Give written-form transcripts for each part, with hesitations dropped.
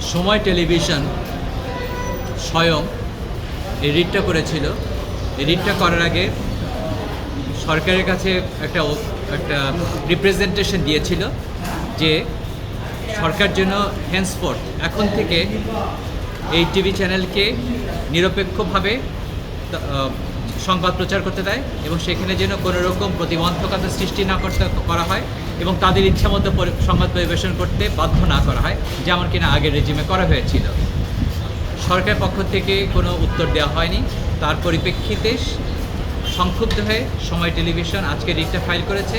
সময় টেলিভিশন স্বয়ং এই রিটটা করেছিল। এই রিটটা করার আগে সরকারের কাছে একটা রিপ্রেজেন্টেশন দিয়েছিল যে সরকার যেন হেন্সফোর্থ এখন থেকে এই টিভি চ্যানেলকে নিরপেক্ষভাবে সংবাদ প্রচার করতে দেয় এবং সেখানে যেন কোনো রকম প্রতিবন্ধকতা সৃষ্টি না করা হয় এবং তাদের ইচ্ছামতো সংবাদ পরিবেশন করতে বাধ্য না করা হয়, যেমন কিনা আগের রেজিমে করা হয়েছিল। সরকারের পক্ষ থেকে কোনো উত্তর দেওয়া হয়নি। তার পরিপ্রেক্ষিতে সংক্ষুব্ধ হয়ে সময় টেলিভিশন আজকে রিটটা ফাইল করেছে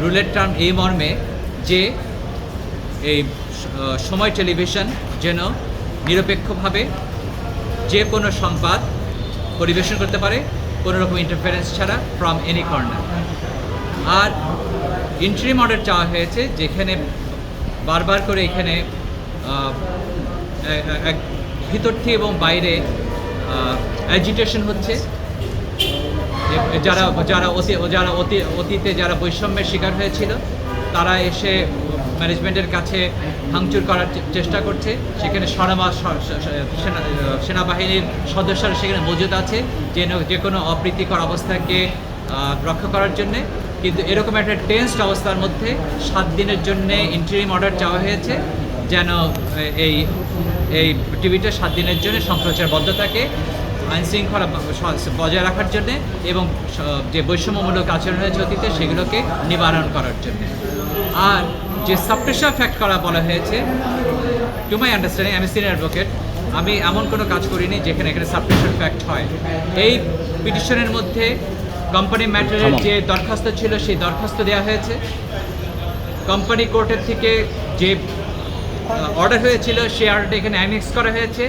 রুলের টার্ম এই মর্মে যে এই সময় টেলিভিশন যেন নিরপেক্ষভাবে যে কোনো সংবাদ পরিবেশন করতে পারে কোনো রকম ইন্টারফারেন্স ছাড়া ফ্রম এনি কর্নার। আর ইন্টারিম অর্ডার চাওয়া হয়েছে, যেখানে বারবার করে এখানে ভিতর থেকে এবং বাইরে অ্যাজিটেশন হচ্ছে। অতীতে যারা বৈষম্যের শিকার হয়েছিল তারা এসে ম্যানেজমেন্টের কাছে ভাঙচুর করার চেষ্টা করছে। সেখানে সেনাবাহিনীর সদস্যরা সেখানে মজুদ আছে যে কোনো অপ্রীতিকর অবস্থাকে রক্ষা করার জন্যে। কিন্তু এরকম একটা টেন্সড অবস্থার মধ্যে 7 দিনের জন্যে ইন্টারিম অর্ডার চাওয়া হয়েছে যেন এই টিভিটা 7 দিনের জন্য সম্প্রচার বন্ধ থাকে আইনশৃঙ্খলা বজায় রাখার জন্যে এবং যে বৈষম্যমূলক আচরণ হয়েছে অতীতে সেগুলোকে নিবারণ করার জন্য। আর যে সাপ্রেশন ফ্যাক্ট করা বলা হয়েছে, টু মাই আন্ডারস্ট্যান্ডিং, আমি সিনিয়র অ্যাডভোকেট, আমি এমন কোনো কাজ করিনি যেখানে এখানে সাপ্রেশন ফ্যাক্ট হয়। এই পিটিশনের মধ্যে কোম্পানি ম্যাটারের যে দরখাস্ত ছিল সেই দরখাস্ত দেওয়া হয়েছে। কোম্পানি কোর্টের থেকে যে অর্ডার হয়েছিল সেই অর্ডারটা এখানে অ্যানেক্স করা হয়েছে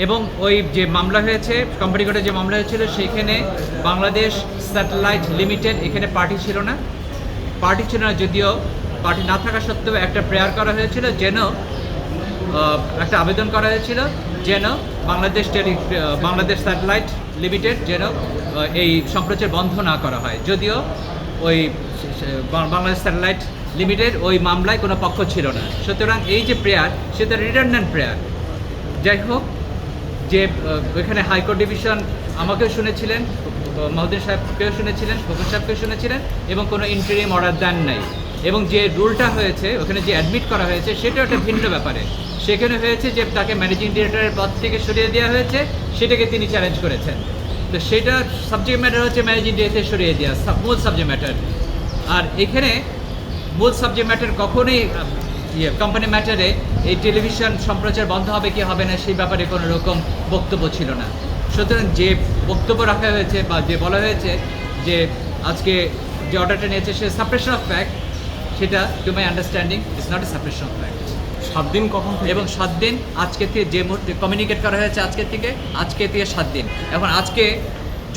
এবং ওই যে মামলা হয়েছে কোম্পানি কোর্টে যে মামলা হয়েছিল সেখানে বাংলাদেশ স্যাটেলাইট লিমিটেড এখানে পার্টি ছিল না, যদিও পার্টি না থাকা সত্ত্বেও একটা প্রেয়ার করা হয়েছিল যেন একটা আবেদন করা হয়েছিল যেন বাংলাদেশ স্যাটেলাইট লিমিটেড যেন এই সম্প্রচার বন্ধ না করা হয়, যদিও ওই বাংলাদেশ স্যাটেলাইট লিমিটেড ওই মামলায় কোনো পক্ষ ছিল না। সুতরাং এই যে প্রেয়ার সেটা রিডান্ডেন্ট প্রেয়ার। যাই হোক, যে ওইখানে হাইকোর্ট ডিভিশন আমাকেও শুনেছিলেন, মহোদয় সাহেবকেও শুনেছিলেন, ফখর সাহেবকেও শুনেছিলেন এবং কোনো ইন্টারিম অর্ডার দেন নাই। এবং যে রুলটা হয়েছে ওখানে যে অ্যাডমিট করা হয়েছে সেটাও একটা ভিন্ন ব্যাপারে। সেখানে হয়েছে যে তাকে ম্যানেজিং ডিরেক্টরের পদ থেকে সরিয়ে দেওয়া হয়েছে, সেটাকে তিনি চ্যালেঞ্জ করেছেন। তো সেটা সাবজেক্ট ম্যাটার হচ্ছে ম্যানেজিং ডিরেক্টর সরিয়ে দেওয়া মূল সাবজেক্ট ম্যাটার। আর এখানে মূল সাবজেক্ট ম্যাটার কখনোই কোম্পানি ম্যাটারে এই টেলিভিশন সম্প্রচার বন্ধ হবে কি হবে না সেই ব্যাপারে কোনো রকম বক্তব্য ছিল না। সুতরাং যে বক্তব্য রাখা হয়েছে বা যে বলা হয়েছে যে আজকে যে অর্ডারটা নিয়েছে সে সাপ্রেশন অফ ফ্যাক্ট, সেটা to my understanding is not a suppression of fact. 7 দিন কখন এবং 7 দিন আজকে থেকে যে মুহূর্তে কমিউনিকেট করা হয়েছে আজকে থেকে 7 দিন। এখন আজকে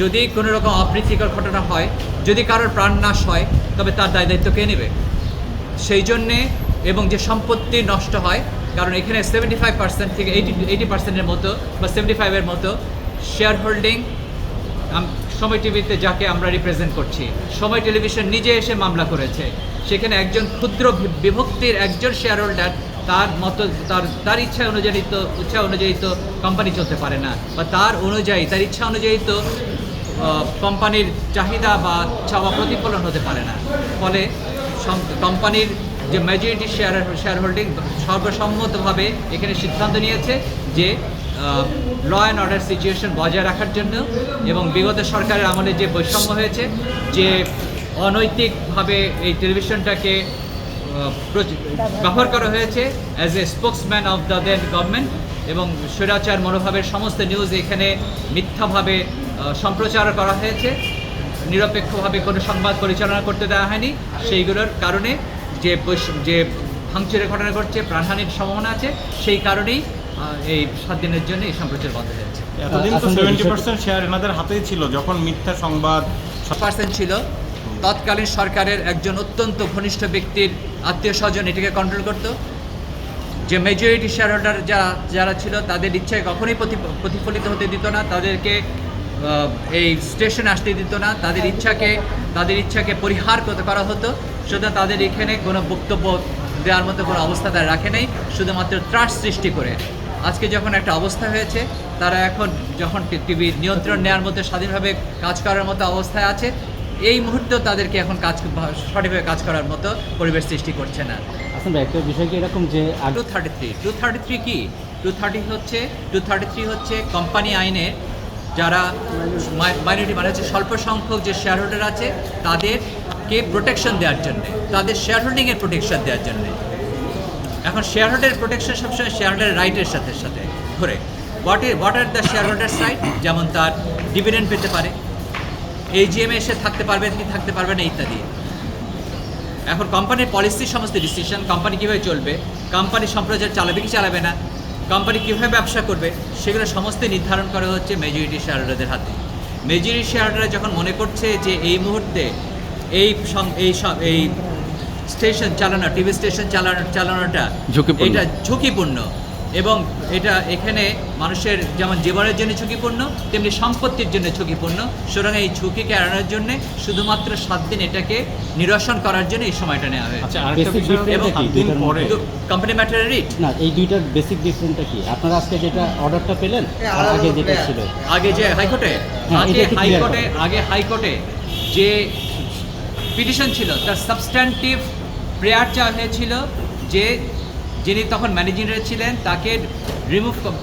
যদি কোনো রকম অপ্রীতিকর ঘটনা হয়, যদি কারোর প্রাণ নাশ হয়, তবে তার দায়িত্ব কে নেবে? সেই জন্যে এবং যে সম্পত্তি নষ্ট হয়, কারণ এখানে 75% থেকে 80% মতো বা 75-এর মতো শেয়ার হোল্ডিং সময় টিভিতে যাকে আমরা রিপ্রেজেন্ট করছি, সময় টেলিভিশন নিজে এসে মামলা করেছে। সেখানে একজন ক্ষুদ্র বিভক্তির একজন শেয়ার হোল্ডার তার ইচ্ছা অনুযায়ী তো কোম্পানি চলতে পারে না, বা তার ইচ্ছা অনুযায়ী তো কোম্পানির চাহিদা বা চাওয়া প্রতিফলন হতে পারে না। ফলে কোম্পানির যে মেজরিটি শেয়ার হোল্ডিং সর্বসম্মতভাবে এখানে সিদ্ধান্ত নিয়েছে যে ল অ্যান্ড অর্ডার সিচুয়েশন বজায় রাখার জন্য এবং বিগত সরকারের আমলে যে বৈষম্য হয়েছে, যে অনৈতিকভাবে এই টেলিভিশনটাকে ব্যবহার করা হয়েছে as a spokesman of the then government এবং স্বৈরাচার মনোভাবের সমস্ত নিউজ এখানে মিথ্যাভাবে সম্প্রচার করা হয়েছে, নিরপেক্ষভাবে কোনো সংবাদ পরিচালনা করতে দেওয়া হয়নি। সেইগুলোর কারণে যে ভাঙচুরের ঘটনা ঘটছে, প্রাণহানির সম্ভাবনা আছে, সেই কারণেই এই 7 দিনের জন্য এই সম্প্রচার বন্ধ হয়েছে। এতদিন তো 70% শেয়ার এনাদের হাতেই ছিল, যখন মিথ্যা সংবাদ 100% ছিল। তৎকালীন সরকারের একজন অত্যন্ত ঘনিষ্ঠ ব্যক্তির আত্মীয় স্বজন এটাকে কন্ট্রোল করত। যে মেজরিটি শেয়ার হোল্ডার যারা ছিল তাদের ইচ্ছায় কখনোই প্রতিফলিত হতে দিত না, তাদেরকে এই স্টেশনে আসতে দিত না, তাদের ইচ্ছাকে পরিহার করা হতো। সুতরাং তাদের এখানে কোনো বক্তব্য দেওয়ার মতো কোনো অবস্থা তারা রাখে নাই, শুধুমাত্র ত্রাস সৃষ্টি করে। আজকে যখন একটা অবস্থা হয়েছে, তারা এখন যখন টিভির নিয়ন্ত্রণ নেওয়ার মতো স্বাধীনভাবে কাজ করার মতো অবস্থায় আছে, এই মুহূর্তেও তাদেরকে এখন সঠিকভাবে কাজ করার মতো পরিবেশ সৃষ্টি করছে না। আসলে একটা বিষয় কি এরকম যে 233 কি 233 হচ্ছে কোম্পানি আইনে যারা মাইনরিটি মানে হচ্ছে স্বল্প সংখ্যক যে শেয়ার হোল্ডার আছে তাদেরকে প্রোটেকশন দেওয়ার জন্য, তাদের শেয়ার হোল্ডিংয়ের প্রোটেকশন দেওয়ার জন্য। এখন শেয়ার হোল্ডারের প্রোটেকশন সবসময় শেয়ার হোল্ডারের রাইটের সাথে ঘুরে। What are the share holders right? যেমন তার ডিভিডেন্ড পেতে পারে, AGM-এ এসে থাকতে পারবে কি থাকতে পারবে না ইত্যাদি। এখন কোম্পানির পলিসির সমস্ত ডিসিশন, কোম্পানি কীভাবে চলবে, কোম্পানি সম্প্রচার চালাবে কি চালাবে না, কোম্পানি কীভাবে ব্যবসা করবে, সেগুলো সমস্তই নির্ধারণ করা হচ্ছে মেজরিটি শেয়ার হোল্ডারদের হাতে। মেজরিটি শেয়ার হোল্ডাররা যখন মনে করছে যে এই মুহূর্তে এই স্টেশন চালানো, টিভি স্টেশন চালানোটা এটা ঝুঁকিপূর্ণ এবং এটা এখানে মানুষের যেমন জীবনের জন্য ঝুঁকিপূর্ণ তেমনি সম্পত্তির জন্য ঝুঁকিপূর্ণ, সুতরাং এই ঝুঁকিকে এড়ানোর জন্য শুধুমাত্র 7 দিন এটাকে নিরসন করার জন্য এই সময়টা নেওয়া হয়েছে। আচ্ছা, আরেকটা Basic বিষয় difference হলো কি 7 দিন পরে কোম্পানি ম্যাটার রিট না, এই দুইটার বেসিক ডিফারেন্সটা কি? আপনারা আজকে যেটা অর্ডারটা পেলেন আর আগে যেটা ছিল, আগে যে হাইকোর্টে হ্যাঁ, এটা একটু clear করো। আগে হাইকোর্টে যে পিটিশন ছিল তার সাবস্ট্যান্টিভ প্রেয়ার চাওয়া হয়েছিল যে যিনি তখন ম্যানেজিং ছিলেন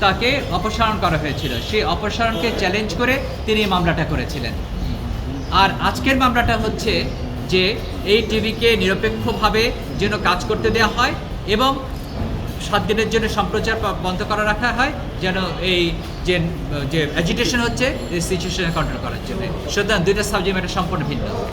তাকে অপসারণ করা হয়েছিল। সেই অপসারণকে চ্যালেঞ্জ করে তিনি এই মামলাটা করেছিলেন। আর আজকের মামলাটা হচ্ছে যে এই টিভিকে নিরপেক্ষভাবে যেন কাজ করতে দেওয়া হয় এবং 7 দিনের জন্য সম্প্রচার বন্ধ করা রাখা হয়, যেন এই যে অ্যাজিটেশন হচ্ছে এই সিচুয়েশনে কন্ট্রোল করার জন্য। সুতরাং দুইটা সাবজেক্ট ম্যাটার সম্পূর্ণ ভিন্ন।